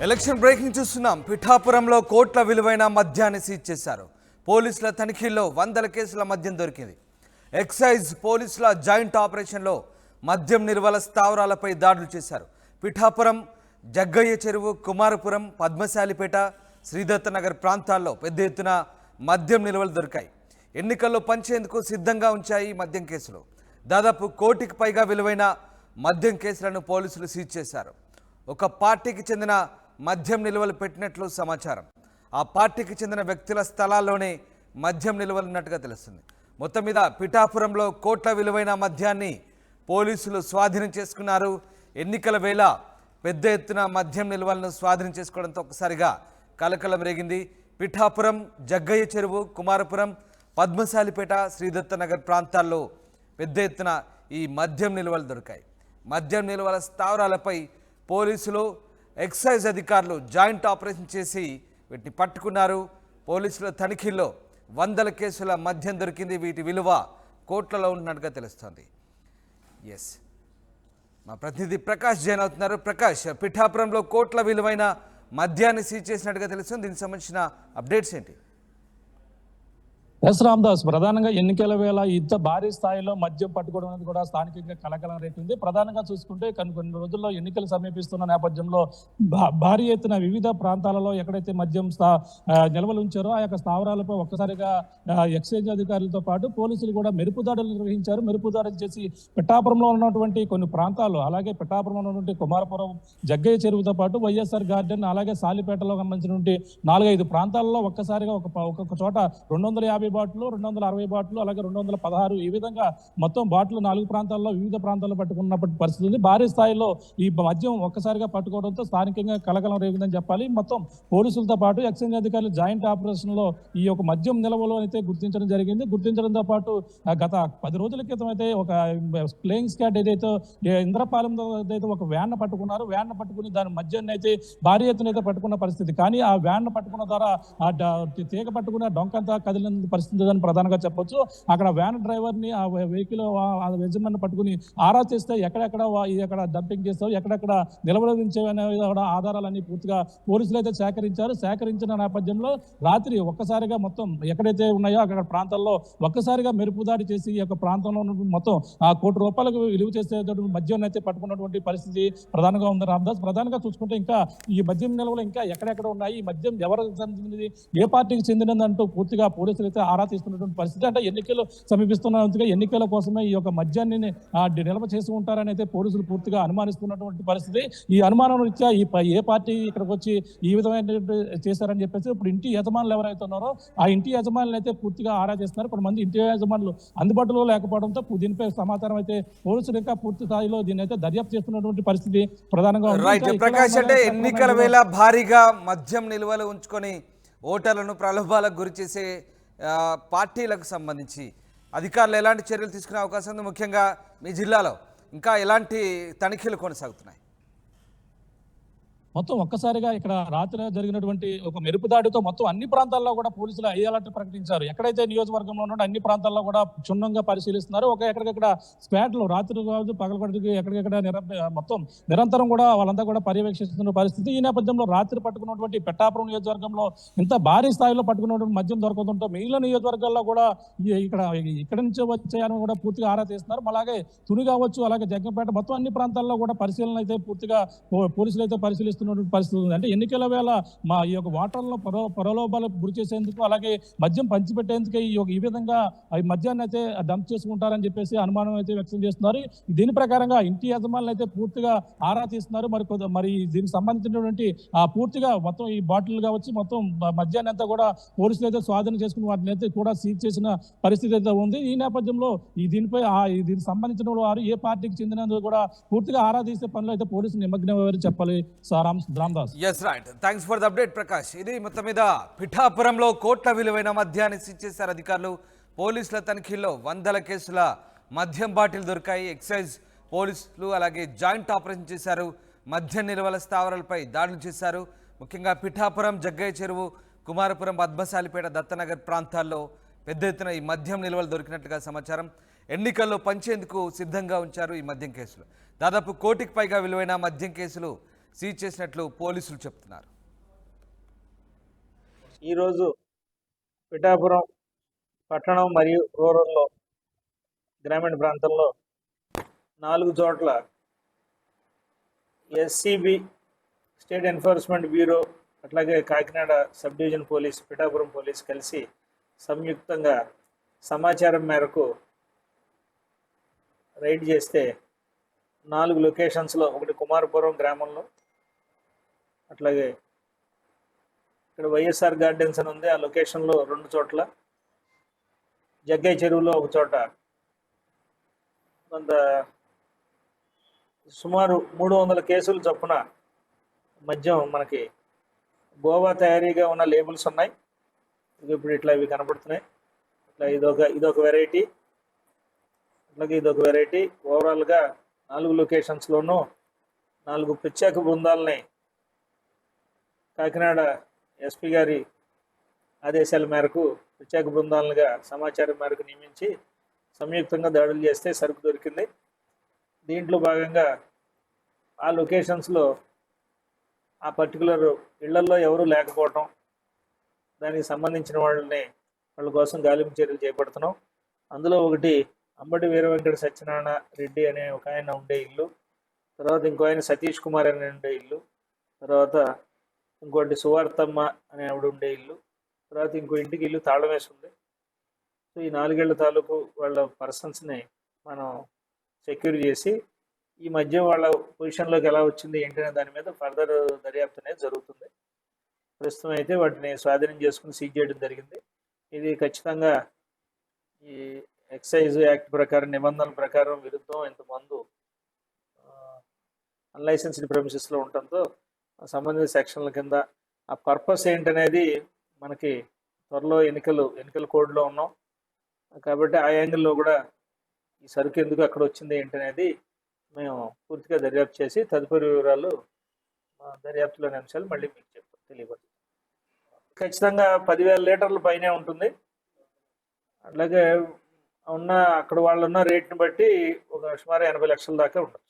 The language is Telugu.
ఎలక్షన్ బ్రేకింగ్ చూస్తున్నాం. పిఠాపురంలో కోట్ల విలువైన మద్యాన్ని సీజ్ చేశారు. పోలీసుల తనిఖీల్లో వందల కేసుల మద్యం దొరికింది. ఎక్సైజ్ పోలీసుల జాయింట్ ఆపరేషన్లో మద్యం నిల్వల స్థావరాలపై దాడులు చేశారు. పిఠాపురం, జగ్గయ్య చెరువు, కుమారపురం, పద్మశాలిపేట, శ్రీదత్త నగర్ ప్రాంతాల్లో పెద్ద ఎత్తున మద్యం నిల్వలు దొరికాయి. ఎన్నికల్లో పంచేందుకు సిద్ధంగా ఉంచాయి మద్యం కేసులు. దాదాపు కోటికి పైగా విలువైన మద్యం కేసులను పోలీసులు సీజ్ చేశారు. ఒక పార్టీకి చెందిన మద్యం నిల్వలు పెట్టినట్లు సమాచారం. ఆ పార్టీకి చెందిన వ్యక్తుల స్థలాల్లోనే మద్యం నిల్వలు ఉన్నట్టుగా తెలుస్తుంది. మొత్తం మీద పిఠాపురంలో కోట్ల విలువైన మద్యాన్ని పోలీసులు స్వాధీనం చేసుకున్నారు. ఎన్నికల వేళ పెద్ద ఎత్తున మద్యం నిల్వలను స్వాధీనం చేసుకోవడంతో ఒకసారిగా కలకలం రేగింది. పిఠాపురం, జగ్గయ్య చెరువు, కుమారపురం, పద్మశాలిపేట, శ్రీదత్త నగర్ ప్రాంతాల్లో పెద్ద ఎత్తున ఈ మద్యం నిల్వలు దొరికాయి. మద్యం నిల్వల స్థావరాలపై పోలీసులు, ఎక్సైజ్ అధికారులు జాయింట్ ఆపరేషన్ చేసి వీటిని పట్టుకున్నారు. పోలీసుల తనిఖీల్లో వందల కేసుల మద్యం దొరికింది. వీటి విలువ కోట్లలో ఉన్నట్టుగా తెలుస్తోంది. ఎస్, మా ప్రతినిధి ప్రకాష్ జాయిన్ అవుతున్నారు. ప్రకాష్, పిఠాపురంలో కోట్ల విలువైన మద్యాన్ని సీజ్ చేసినట్టుగా తెలుస్తుంది. దీనికి సంబంధించిన అప్డేట్స్ ఏంటి? ఎస్ రామ్దాస్, ప్రధానంగా ఎన్నికల వేళ ఇంత భారీ స్థాయిలో మద్యం పట్టుకోవడం అనేది కూడా స్థానికంగా కలకలం రేపింది. ప్రధానంగా చూసుకుంటే కొన్ని రోజుల్లో ఎన్నికలు సమీపిస్తున్న నేపథ్యంలో భారీ ఎత్తున వివిధ ప్రాంతాలలో ఎక్కడైతే మద్యం నిల్వలు ఉంచారో ఆ యొక్క స్థావరాలపై ఒక్కసారిగా ఎక్సైజ్ అధికారులతో పాటు పోలీసులు కూడా మెరుపు దాడులు నిర్వహించారు. మెరుపు దాడులు చేసి పిఠాపురంలో ఉన్నటువంటి కొన్ని ప్రాంతాలు, అలాగే పిఠాపురంలో ఉన్నటువంటి కుమారపురం, జగ్గయ్య చెరువుతో పాటు వైఎస్ఆర్ గార్డెన్, అలాగే సాలిపేటలో సంబంధించినటువంటి 4-5 ప్రాంతాలలో ఒక్కసారిగా ఒక్కొక్క చోట 250 బాటిల్, 260 బాటిల్, అలాగే 216 ఈ విధంగా మొత్తం బాటిల్ 4 ప్రాంతాల్లో వివిధ ప్రాంతాల్లో పట్టుకున్నప్పటి పరిస్థితి. భారీ స్థాయిలో ఈ మద్యం ఒక్కసారిగా పట్టుకోవడంతో స్థానికంగా కలకలం రేగిందని చెప్పాలి. మొత్తం పోలీసులతో పాటు ఎక్సైజ్ అధికారులు జాయింట్ ఆపరేషన్ లో ఈ యొక్క మద్యం నిల్వలో అయితే గుర్తించడం జరిగింది. గుర్తించడంతో పాటు గత 10 రోజుల క్రితం అయితే ఒక ప్లేయింగ్ స్క్వాడ్ ఏదైతే ఇంద్రపాలెంలో అయితే ఒక వ్యాన్ పట్టుకున్నారు. వ్యాన్ పట్టుకుని దాని మద్యాన్ని అయితే భారీ ఎత్తున అయితే పట్టుకున్న పరిస్థితి. కానీ ఆ వ్యాన్ పట్టుకున్న ద్వారా ఆ తీగ పట్టుకున్న డొంకంతా కదిలిన పరిస్థితి అని ప్రధానంగా చెప్పొచ్చు. అక్కడ వ్యాన్ డ్రైవర్ ని, ఆ వెహికల్ యజమాని పట్టుకుని ఆరా చేస్తే ఎక్కడెక్కడ డంపింగ్ చేస్తావు, ఎక్కడెక్కడ నిలవడించేవనే ఆధారాలన్నీ పూర్తిగా పోలీసులు అయితే సేకరించిన నేపథ్యంలో రాత్రి ఒక్కసారిగా మొత్తం ఎక్కడైతే ఉన్నాయో అక్కడ ప్రాంతాల్లో ఒక్కసారిగా మెరుపు దాడి చేసి ఈ యొక్క ప్రాంతంలో మొత్తం ₹1 కోటి విలువ చేసే మద్యం అయితే పట్టుకున్నటువంటి పరిస్థితి ప్రధానంగా ఉంది రామ్దాస్. ప్రధానంగా చూసుకుంటే ఇంకా ఈ మద్యం నిల్వలు ఇంకా ఎక్కడెక్కడ ఉన్నాయి, ఈ మద్యం ఎవరికి చెందినది, ఏ పార్టీకి చెందినదంటూ పూర్తిగా పోలీసులు అయితే ఆరా తీస్తున్నటువంటి పరిస్థితి. అంటే ఎన్నికలు సమీపిస్తున్నందుగా ఎన్నికల కోసమే ఈ యొక్క మద్యాన్ని నిల్వ చేసి ఉంటారని అయితే పోలీసులు పూర్తిగా అనుమానిస్తున్నటువంటి పరిస్థితి. ఈ అనుమానం రీత్యా ఏ పార్టీ ఇక్కడికి వచ్చి ఈ విధమైన చేశారని చెప్పేసి ఇప్పుడు ఇంటి యజమానులు ఎవరైతే ఉన్నారో ఆ ఇంటి యజమానులు అయితే పూర్తిగా ఆరా చేస్తున్నారు. కొంతమంది ఇంటి యజమానులు అందుబాటులో లేకపోవడంతో దీనిపై సమాచారం అయితే పోలీసులు ఇంకా పూర్తి స్థాయిలో దీన్ని అయితే దర్యాప్తు చేస్తున్నటువంటి పరిస్థితి ప్రధానంగా ప్రకాష్, అంటే ఎన్నికల వేళ భారీగా మద్యం నిల్వలు ఉంచుకొని ఓటర్లను ప్రలోభాలకు గురి చేసే పార్టీలకు సంబంధించి అధికారులు ఎలాంటి చర్యలు తీసుకునే అవకాశం ఉంది? ముఖ్యంగా మీ జిల్లాలో ఇంకా ఎలాంటి తనిఖీలు కొనసాగుతున్నాయి? మొత్తం ఒక్కసారిగా ఇక్కడ రాత్రి జరిగినటువంటి ఒక మెరుపు దాడితో మొత్తం అన్ని ప్రాంతాల్లో కూడా పోలీసులు హై అలర్ట్ ప్రకటించారు. ఎక్కడైతే నియోజకవర్గంలో ఉన్న అన్ని ప్రాంతాల్లో కూడా క్షుణ్ణంగా పరిశీలిస్తున్నారు. ఎక్కడికక్కడ స్క్వాడ్లు రాత్రి రోజు పగలగొడికి ఎక్కడికక్కడ మొత్తం నిరంతరం కూడా వాళ్ళంతా కూడా పర్యవేక్షిస్తున్న పరిస్థితి. ఈ నేపథ్యంలో రాత్రి పట్టుకున్నటువంటి పిఠాపురం నియోజకవర్గంలో ఇంత భారీ స్థాయిలో పట్టుకున్నటువంటి మద్యం దొరకడంతో మిగిలిన నియోజకవర్గాల్లో కూడా ఇక్కడ నుంచి వచ్చాయని కూడా పూర్తిగా ఆరా తీస్తున్నారు. అలాగే తుని కావచ్చు, అలాగే జగ్గంపేట, మొత్తం అన్ని ప్రాంతాల్లో కూడా పరిశీలన అయితే పూర్తిగా పోలీసులు అయితే పరిశీలిస్తున్నారు పరిస్థితి ఉంది. అంటే ఎన్నికల వేళ మా ఈ యొక్క ఓటర్లను ప్రలోభాలకు గురి చేసేందుకు, అలాగే మద్యం పంచిపెట్టేందుకు ఈ విధంగా మద్యాన్ని అయితే డంప్ చేసుకుంటారని చెప్పేసి అనుమానం అయితే వ్యక్తం చేస్తున్నారు. దీని ప్రకారంగా ఇంటి యజమానులు అయితే పూర్తిగా ఆరా తీస్తున్నారు. మరి దీనికి సంబంధించినటువంటి పూర్తిగా మొత్తం ఈ బాటిల్ కావచ్చు, మొత్తం మద్యాన్ని అంతా కూడా పోలీసులు అయితే స్వాధీనం చేసుకుని వాటిని అయితే కూడా సీజ్ చేసిన పరిస్థితి అయితే ఉంది. ఈ నేపథ్యంలో దీనికి సంబంధించిన వారు ఏ పార్టీకి చెందినందుకు కూడా పూర్తిగా ఆరా తీసే పనులు అయితే పోలీసులు నిమగ్నమయ్యారని చెప్పాలి. Yes, right. Thanks for the update, Prakash. ఇది మొత్తం మీద పిఠాపురంలో కోట్ల విలువైన మద్యాన్ని సీజ్ చేశారు అధికారులు. పోలీసుల తనిఖీల్లో వందల కేసుల మద్యం బాటిల్ దొరికాయి. ఎక్సైజ్ పోలీసులు అలాగే జాయింట్ ఆపరేషన్ చేశారు. మద్యం నిల్వల స్థావరాలపై దాడులు చేశారు. ముఖ్యంగా పిఠాపురం, జగ్గయ్య చెరువు, కుమారపురం, పద్మశాలిపేట, దత్తనగర్ ప్రాంతాల్లో పెద్ద ఎత్తున ఈ మద్యం నిల్వలు దొరికినట్లుగా సమాచారం. ఎన్నికల్లో పంచేందుకు సిద్ధంగా ఉంచారు ఈ మద్యం కేసులు. దాదాపు కోటికి పైగా విలువైన మద్యం కేసులు సీజ్ చేసినట్లు పోలీసులు చెప్తున్నారు. ఈరోజు పిఠాపురం పట్టణం మరియు రూరల్లో గ్రామీణ ప్రాంతంలో 4 చోట్ల ఎస్సీబీ స్టేట్ ఎన్ఫోర్స్మెంట్ బ్యూరో అట్లాగే Kakinada sub division police Pithapuram police కలిసి సంయుక్తంగా సమాచారం మేరకు రైడ్ చేస్తే 4 లొకేషన్స్లో, ఒకటి కుమారపురం గ్రామంలో, అట్లాగే ఇక్కడ వైఎస్ఆర్ గార్డెన్స్ అని ఉంది, ఆ లొకేషన్లో 2 చోట్ల, జగ్గయ్య చెరువులో 1 చోట, కొంత సుమారు 300 కేసులు చొప్పున మద్యం మనకి గోవా తయారీగా ఉన్న లేబుల్స్ ఉన్నాయి. ఇప్పుడు ఇట్లా ఇవి కనపడుతున్నాయి. ఇట్లా ఇదొక వెరైటీ, అట్లాగే ఇదొక వెరైటీ. ఓవరాల్గా 4 లొకేషన్స్లోనూ 4 ప్రత్యేక బృందాలని కాకినాడ ఎస్పీ గారి ఆదేశాల మేరకు ప్రత్యేక బృందాలుగా సమాచారం మేరకు నియమించి సంయుక్తంగా దాడులు చేస్తే సరుకు దొరికింది. దీంట్లో భాగంగా ఆ లొకేషన్స్లో ఆ పర్టికులర్ ఇళ్లల్లో ఎవరూ లేకపోవటం, దానికి సంబంధించిన వాళ్ళ కోసం గాలింపు చర్యలు చేపడుతున్నాం. అందులో ఒకటి అంబటి వీర వెంకట సత్యనారాయణ రెడ్డి అనే ఒక ఆయన ఉండే ఇల్లు, తర్వాత ఇంకో ఆయన సతీష్ కుమార్ అనే ఉండే ఇల్లు, తర్వాత ఇంకోటి సువార్తమ్మ అనే ఆవిడ ఉండే ఇల్లు, తర్వాత ఇంకో ఇంటికి ఇల్లు తాళం వేసి ఉంది. సో ఈ 4 ఏళ్ల తాలూకు వాళ్ళ పర్సన్స్ని మనం సెక్యూర్ చేసి ఈ మధ్య వాళ్ళ పొజిషన్లోకి ఎలా వచ్చింది ఏంటనే దాని మీద ఫర్దర్ దర్యాప్తు అనేది జరుగుతుంది. ప్రస్తుతం అయితే వాటిని స్వాధీనం చేసుకుని సీజ్ చేయడం జరిగింది. ఇది ఖచ్చితంగా ఈ ఎక్సైజ్ యాక్ట్ ప్రకారం, నిబంధనల ప్రకారం విరుద్ధం. ఇంతమందు అన్లైసెన్స్డ్ ప్రెమిసెస్లో ఉండటంతో సంబంధిత సెక్షన్ల కింద ఆ పర్పస్ ఏంటనేది మనకి త్వరలో ఎన్నికల కోడ్లో ఉన్నాం కాబట్టి ఆ యాంగిల్లో కూడా ఈ సరుకు ఎందుకు అక్కడ వచ్చింది ఏంటనేది మేము పూర్తిగా దర్యాప్తు చేసి తదుపరి వివరాలు దర్యాప్తులోని అంశాలు మళ్ళీ మీకు తెలియబడుతుంది. ఖచ్చితంగా 10,000 లీటర్ల పైనే ఉంటుంది. అట్లాగే అక్కడ వాళ్ళు ఉన్న రేట్ని బట్టి ఒక సుమారు 80 లక్షల దాకా ఉండొచ్చు.